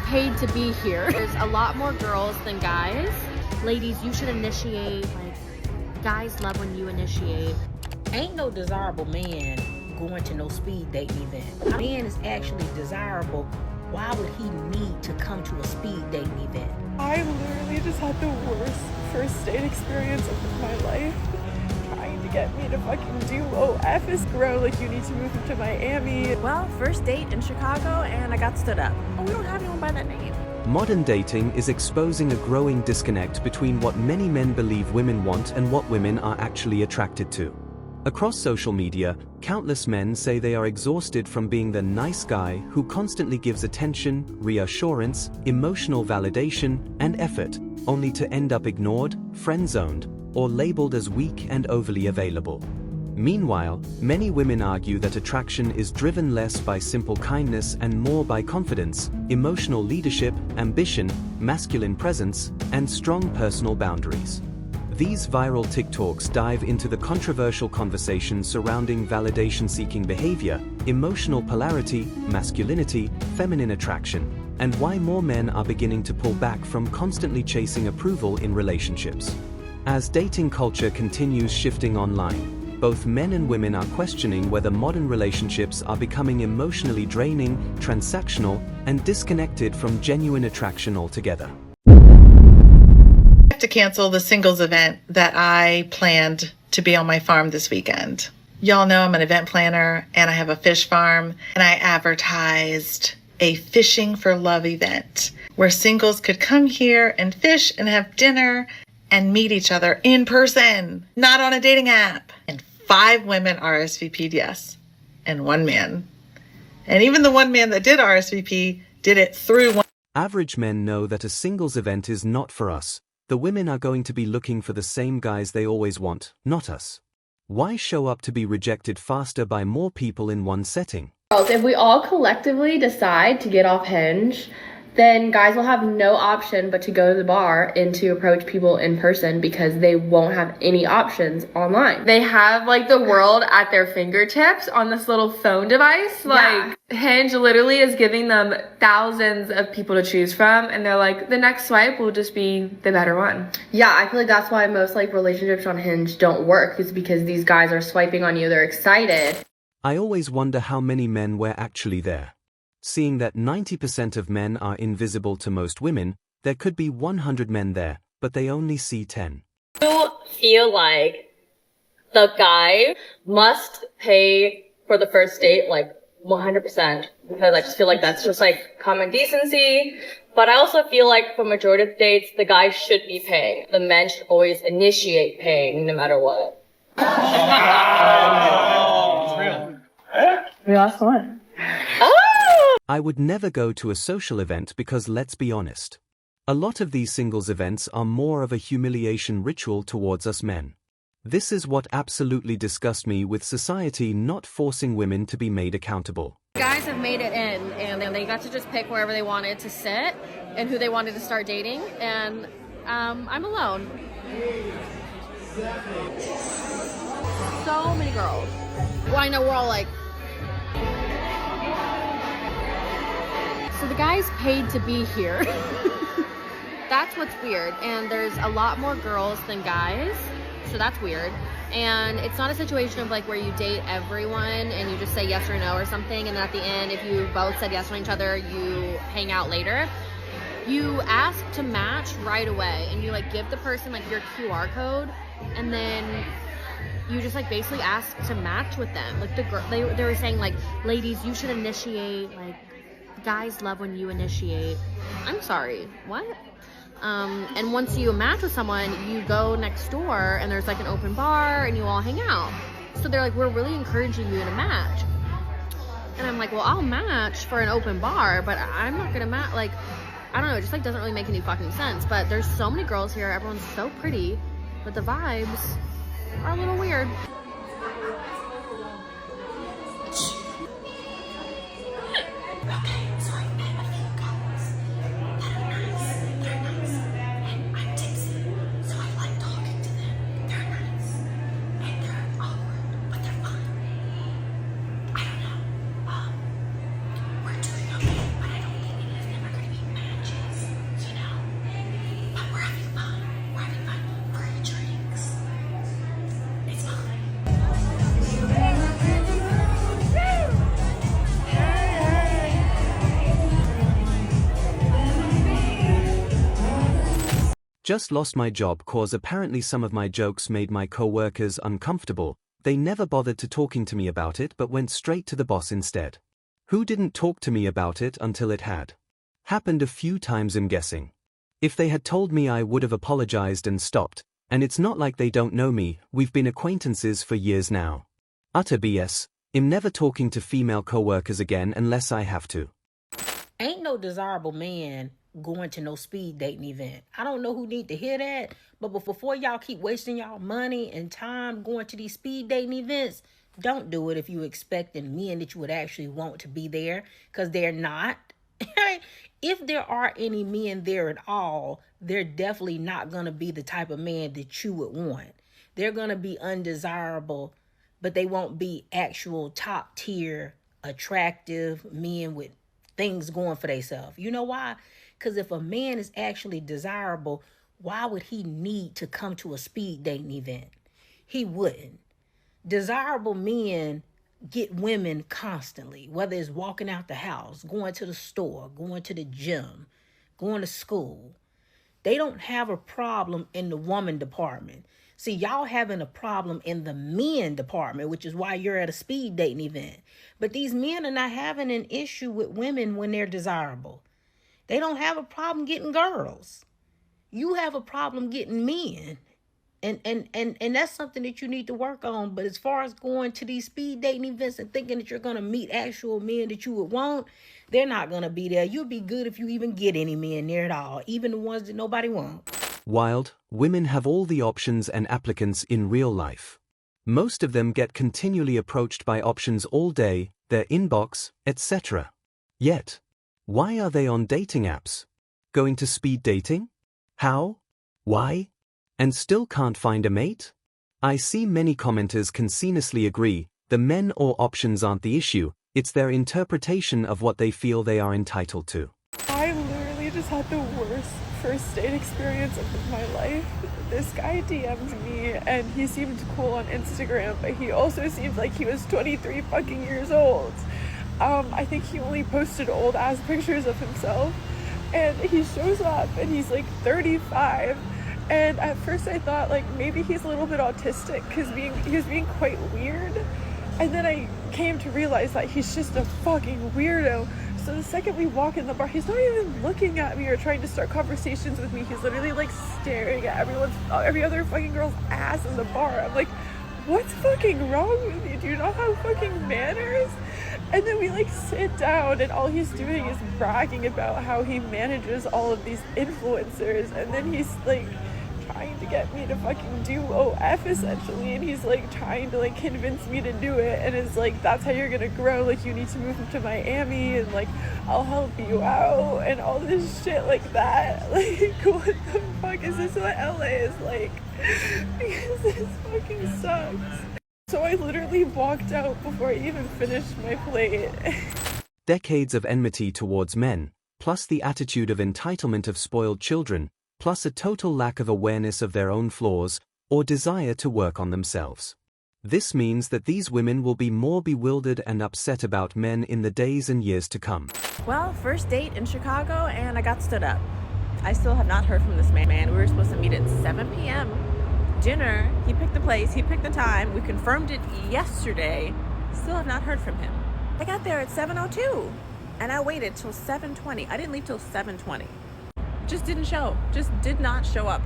paid to be here. There's a lot more girls than guys. Ladies, you should initiate. Like, guys love when you initiate. Ain't no desirable man going to no speed dating event. A man is actually desirable. Why would he need to come to a speed dating event? I literally just had the worst first date experience of my life. Trying to get me to fucking do OF is grow, like you need to move to Miami. Well, first date in Chicago and I got stood up. Oh, we don't have anyone by that name. Modern dating is exposing a growing disconnect between what many men believe women want and what women are actually attracted to. Across social media, countless men say they are exhausted from being the nice guy who constantly gives attention, reassurance, emotional validation, and effort, only to end up ignored, friend-zoned, or labeled as weak and overly available. Meanwhile, many women argue that attraction is driven less by simple kindness and more by confidence, emotional leadership, ambition, masculine presence, and strong personal boundaries. These viral TikToks dive into the controversial conversation surrounding validation-seeking behavior, emotional polarity, masculinity, feminine attraction, and why more men are beginning to pull back from constantly chasing approval in relationships. As dating culture continues shifting online, both men and women are questioning whether modern relationships are becoming emotionally draining, transactional, and disconnected from genuine attraction altogether. To cancel the singles event that I planned to be on my farm this weekend. Y'all know I'm an event planner and I have a fish farm, and I advertised a fishing for love event where singles could come here and fish and have dinner and meet each other in person, not on a dating app. And 5 women RSVP'd yes, and 1 man. And even the 1 man that did RSVP did it through one. Average men know that a singles event is not for us. The women are going to be looking for the same guys they always want, not us. Why show up to be rejected faster by more people in one setting? If we all collectively decide to get off Hinge, then guys will have no option but to go to the bar and to approach people in person because they won't have any options online. They have like the world at their fingertips on this little phone device. Like Hinge literally is giving them thousands of people to choose from, and they're like, the next swipe will just be the better one. Yeah, I feel like that's why most like relationships on Hinge don't work, is because these guys are swiping on you, they're excited. I always wonder how many men were actually there. Seeing that 90% of men are invisible to most women, there could be 100 men there, but they only see 10. I feel like the guy must pay for the first date, like 100%, because I just feel like that's just like common decency. But I also feel like for majority of dates, the guy should be paying. The men should always initiate paying, no matter what. It's real. We lost one. I would never go to a social event because, let's be honest, a lot of these singles events are more of a humiliation ritual towards us men. This is what absolutely disgusts me with society not forcing women to be made accountable. Guys have made it in, and then they got to just pick wherever they wanted to sit and who they wanted to start dating, and I'm alone. So many girls. Well, I know we're all like... So the guys paid to be here. That's what's weird. And there's a lot more girls than guys, so that's weird. And it's not a situation of like where you date everyone and you just say yes or no or something, and then at the end, if you both said yes to each other, you hang out later. You ask to match right away, and you like give the person like your QR code, and then you just like basically ask to match with them. Like they were saying like, ladies, you should initiate, like guys love when you initiate. I'm sorry, what? And once you match with someone, you go next door and there's like an open bar and you all hang out. So they're like, we're really encouraging you to match. And I'm like, well, I'll match for an open bar, but I'm not gonna match. Like, I don't know, it just like doesn't really make any fucking sense. But there's so many girls here, everyone's so pretty, but the vibes are a little weird. Okay, so I met a few couples that are nice, they're nice, and I'm tipsy, so I like talking to them. They're nice, and they're awkward, but they're fine. I don't know, we're doing okay, but I don't think it is never gonna be Just lost my job cause apparently some of my jokes made my co-workers uncomfortable. They never bothered to talking to me about it but went straight to the boss instead. Who didn't talk to me about it until it had happened a few times, I'm guessing. If they had told me I would have apologized and stopped, and it's not like they don't know me, we've been acquaintances for years now. Utter BS, I'm never talking to female co-workers again unless I have to. Ain't no desirable man going to no speed dating event. I don't know who need to hear that, but before y'all keep wasting y'all money and time going to these speed dating events, don't do it if you expecting men that you would actually want to be there, because they're not. If there are any men there at all, they're definitely not going to be the type of man that you would want. They're going to be undesirable, but they won't be actual top tier, attractive men with things going for themselves. You know why? Because if a man is actually desirable, why would he need to come to a speed dating event? He wouldn't. Desirable men get women constantly, whether it's walking out the house, going to the store, going to the gym, going to school. They don't have a problem in the woman department. See, y'all having a problem in the men department, which is why you're at a speed dating event. But these men are not having an issue with women when they're desirable. They don't have a problem getting girls. You have a problem getting men. And that's something that you need to work on. But as far as going to these speed dating events and thinking that you're going to meet actual men that you would want, they're not going to be there. You'll be good if you even get any men there at all, even the ones that nobody wants. Wild, women have all the options and applicants in real life. Most of them get continually approached by options all day, their inbox, etc. Yet, why are they on dating apps? Going to speed dating? How? Why? And still can't find a mate? I see many commenters consensuously agree, the men or options aren't the issue, it's their interpretation of what they feel they are entitled to. I literally just had the worst first date experience of my life. This guy DM'd me and he seemed cool on Instagram, but he also seemed like he was 23 fucking years old. I think he only posted old ass pictures of himself, and he shows up and he's like 35. And at first I thought like maybe he's a little bit autistic because he was being quite weird. And then I came to realize that he's just a fucking weirdo. So the second we walk in the bar, he's not even looking at me or trying to start conversations with me. He's literally like staring at every other fucking girl's ass in the bar. I'm like, what's fucking wrong with you? Do you not have fucking manners? And then we like sit down and all he's doing is bragging about how he manages all of these influencers. And then he's like trying to get me to fucking do OF essentially, and he's like trying to like convince me to do it, and it's like, that's how you're gonna grow, like you need to move to Miami and like I'll help you out and all this shit like that. Like what the fuck is this what LA is like? Because this fucking sucks. So I literally walked out before I even finished my plate. Decades of enmity towards men, plus the attitude of entitlement of spoiled children, plus a total lack of awareness of their own flaws, or desire to work on themselves. This means that these women will be more bewildered and upset about men in the days and years to come. Well, first date in Chicago and I got stood up. I still have not heard from this man. We were supposed to meet at 7 p.m. Dinner, he picked the place, he picked the time. We confirmed it yesterday. Still have not heard from him. I got there at 7:02 and I waited till 7:20. I didn't leave till 7:20. Just didn't show. Just did not show up.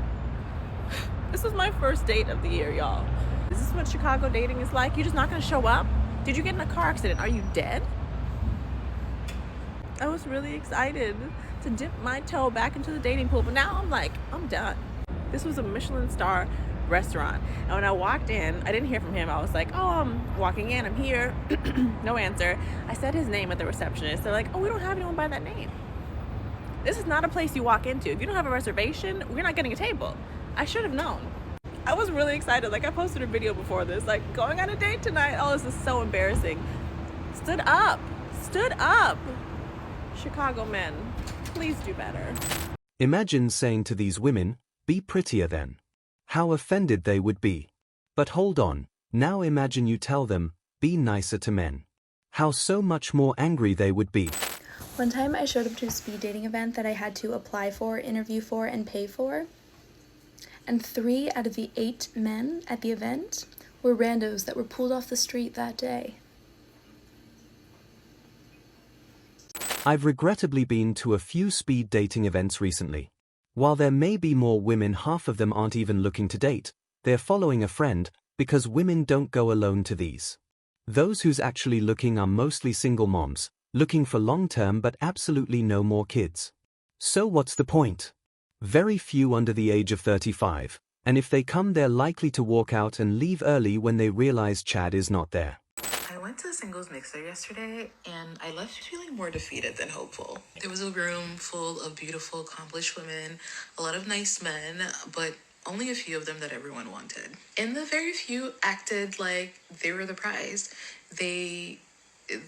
This was my first date of the year, y'all. Is this what Chicago dating is like? You're just not gonna show up? Did you get in a car accident? Are you dead? I was really excited to dip my toe back into the dating pool, but now I'm like, I'm done. This was a Michelin star restaurant. And when I walked in, I didn't hear from him. I was like, oh, I'm walking in, I'm here. No answer. I said his name at the receptionist. They're like, oh, we don't have anyone by that name. This is not a place you walk into. If you don't have a reservation, we're not getting a table. I should have known. I was really excited. Like I posted a video before this, like going on a date tonight. Oh, this is so embarrassing. Stood up. Stood up. Chicago men, please do better. Imagine saying to these women, be prettier then. How offended they would be. But hold on, now imagine you tell them, be nicer to men. How so much more angry they would be. One time I showed up to a speed dating event that I had to apply for, interview for, and pay for. and 3 out of the 8 men at the event were randos that were pulled off the street that day. I've regrettably been to a few speed dating events recently. While there may be more women, half of them aren't even looking to date, they're following a friend, because women don't go alone to these. Those who's actually looking are mostly single moms, looking for long-term but absolutely no more kids. So what's the point? Very few under the age of 35, and if they come they're likely to walk out and leave early when they realize Chad is not there. I went to a singles mixer yesterday, and I left feeling more defeated than hopeful. There was a room full of beautiful, accomplished women, a lot of nice men, but only a few of them that everyone wanted. And the very few acted like they were the prize. They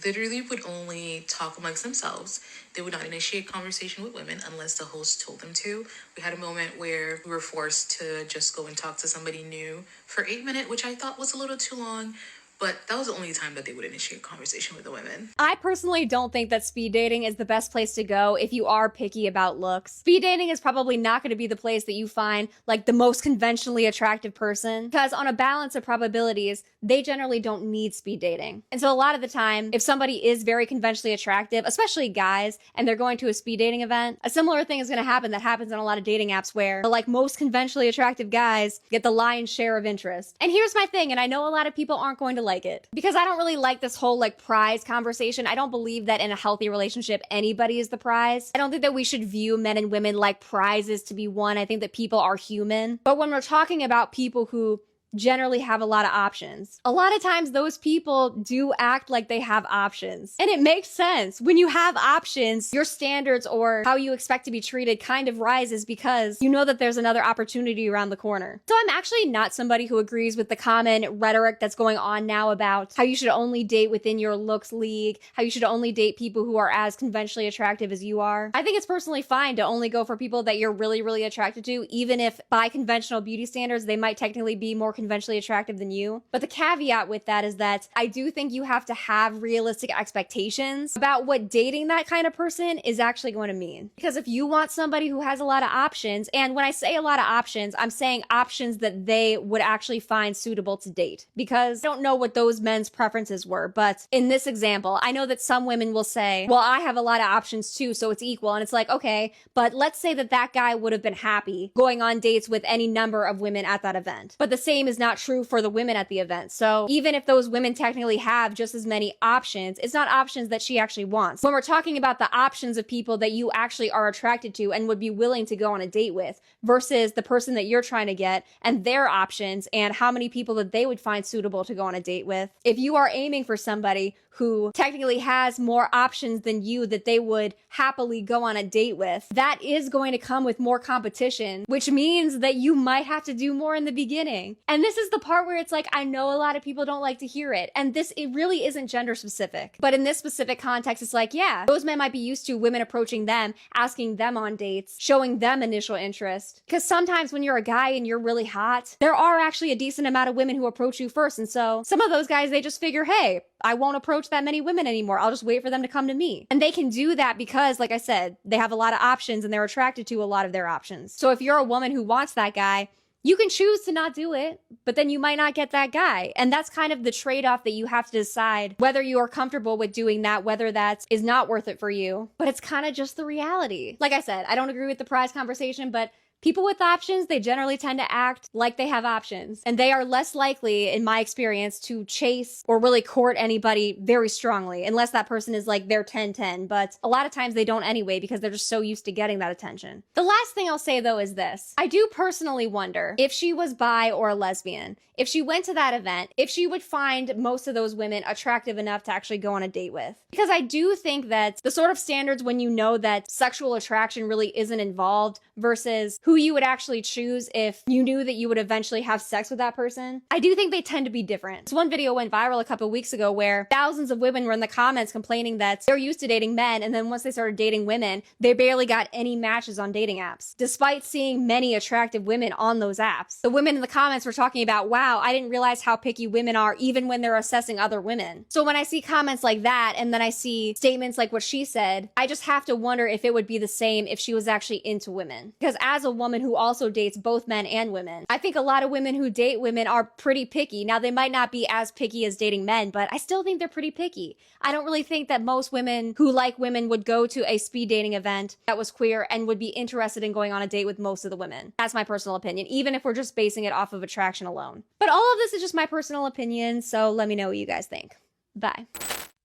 literally would only talk amongst themselves. They would not initiate conversation with women unless the host told them to. We had a moment where we were forced to just go and talk to somebody new for 8 minutes, which I thought was a little too long. But that was the only time that they would initiate conversation with the women. I personally don't think that speed dating is the best place to go if you are picky about looks. Speed dating is probably not going to be the place that you find like the most conventionally attractive person, because on a balance of probabilities, they generally don't need speed dating. And so a lot of the time, if somebody is very conventionally attractive, especially guys, and they're going to a speed dating event, a similar thing is going to happen that happens on a lot of dating apps where the like most conventionally attractive guys get the lion's share of interest. And here's my thing, and I know a lot of people aren't going to like it, because I don't really like this whole like prize conversation. I don't believe that in a healthy relationship anybody is the prize. I don't think that we should view men and women like prizes to be won. I think that people are human. But when we're talking about people who generally have a lot of options, a lot of times those people do act like they have options. And it makes sense. When you have options, your standards or how you expect to be treated kind of rises because you know that there's another opportunity around the corner. So I'm actually not somebody who agrees with the common rhetoric that's going on now about how you should only date within your looks league, how you should only date people who are as conventionally attractive as you are. I think it's personally fine to only go for people that you're really, really attracted to, even if by conventional beauty standards, they might technically be more conventionally attractive than you. But the caveat with that is that I do think you have to have realistic expectations about what dating that kind of person is actually going to mean. Because if you want somebody who has a lot of options, and when I say a lot of options, I'm saying options that they would actually find suitable to date. Because I don't know what those men's preferences were, but in this example, I know that some women will say, well, I have a lot of options too, so it's equal. And it's like, okay, but let's say that that guy would have been happy going on dates with any number of women at that event. But the same is not true for the women at the event. So even if those women technically have just as many options, it's not options that she actually wants. When we're talking about the options of people that you actually are attracted to and would be willing to go on a date with versus the person that you're trying to get and their options and how many people that they would find suitable to go on a date with. If you are aiming for somebody who technically has more options than you that they would happily go on a date with, that is going to come with more competition, which means that you might have to do more in the beginning. And this is the part where it's like, I know a lot of people don't like to hear it. And it really isn't gender specific. But in this specific context, it's like, yeah, those men might be used to women approaching them, asking them on dates, showing them initial interest. Because sometimes when you're a guy and you're really hot, there are actually a decent amount of women who approach you first. And so some of those guys, they just figure, hey, I won't approach that many women anymore. I'll just wait for them to come to me. And they can do that because, like I said, they have a lot of options and they're attracted to a lot of their options. So if you're a woman who wants that guy, you can choose to not do it, but then you might not get that guy. And that's kind of the trade-off that you have to decide whether you are comfortable with doing that, whether that is not worth it for you. But it's kind of just the reality. Like I said, I don't agree with the prize conversation, but people with options, they generally tend to act like they have options. And they are less likely, in my experience, to chase or really court anybody very strongly, unless that person is like their 10-10. But a lot of times they don't anyway, because they're just so used to getting that attention. The last thing I'll say though is this. I do personally wonder if she was bi or a lesbian, if she went to that event, if she would find most of those women attractive enough to actually go on a date with. Because I do think that the sort of standards when you know that sexual attraction really isn't involved versus who you would actually choose if you knew that you would eventually have sex with that person, I do think they tend to be different. This one video went viral a couple weeks ago where thousands of women were in the comments complaining that they're used to dating men, and then once they started dating women, they barely got any matches on dating apps, despite seeing many attractive women on those apps. The women in the comments were talking about, wow, I didn't realize how picky women are even when they're assessing other women. So when I see comments like that, and then I see statements like what she said, I just have to wonder if it would be the same if she was actually into women. Because as a woman who also dates both men and women. I think a lot of women who date women are pretty picky. Now, they might not be as picky as dating men, but I still think they're pretty picky. I don't really think that most women who like women would go to a speed dating event that was queer and would be interested in going on a date with most of the women. That's my personal opinion, even if we're just basing it off of attraction alone. But all of this is just my personal opinion, so let me know what you guys think. Bye.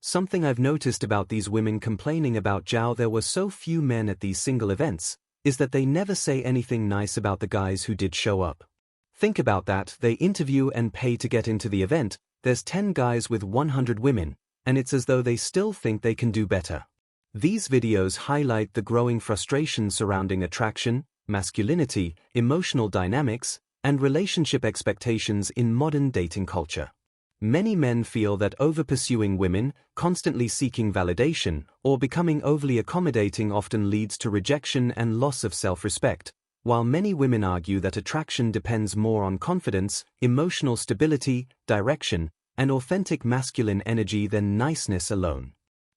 Something I've noticed about these women complaining about Zhao there were so few men at these single events, is that they never say anything nice about the guys who did show up. Think about that, they interview and pay to get into the event, there's 10 guys with 100 women, and it's as though they still think they can do better. These videos highlight the growing frustration surrounding attraction, masculinity, emotional dynamics, and relationship expectations in modern dating culture. Many men feel that over-pursuing women, constantly seeking validation, or becoming overly accommodating often leads to rejection and loss of self-respect, while many women argue that attraction depends more on confidence, emotional stability, direction, and authentic masculine energy than niceness alone.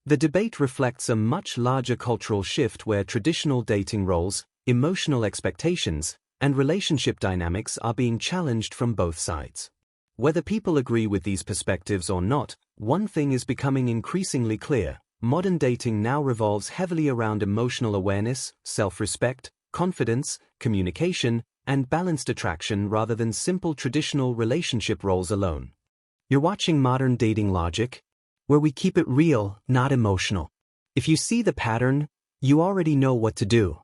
The debate reflects a much larger cultural shift where traditional dating roles, emotional expectations, and relationship dynamics are being challenged from both sides. Whether people agree with these perspectives or not, one thing is becoming increasingly clear: modern dating now revolves heavily around emotional awareness, self-respect, confidence, communication, and balanced attraction rather than simple traditional relationship roles alone. You're watching Modern Dating Logic, where we keep it real, not emotional. If you see the pattern, you already know what to do.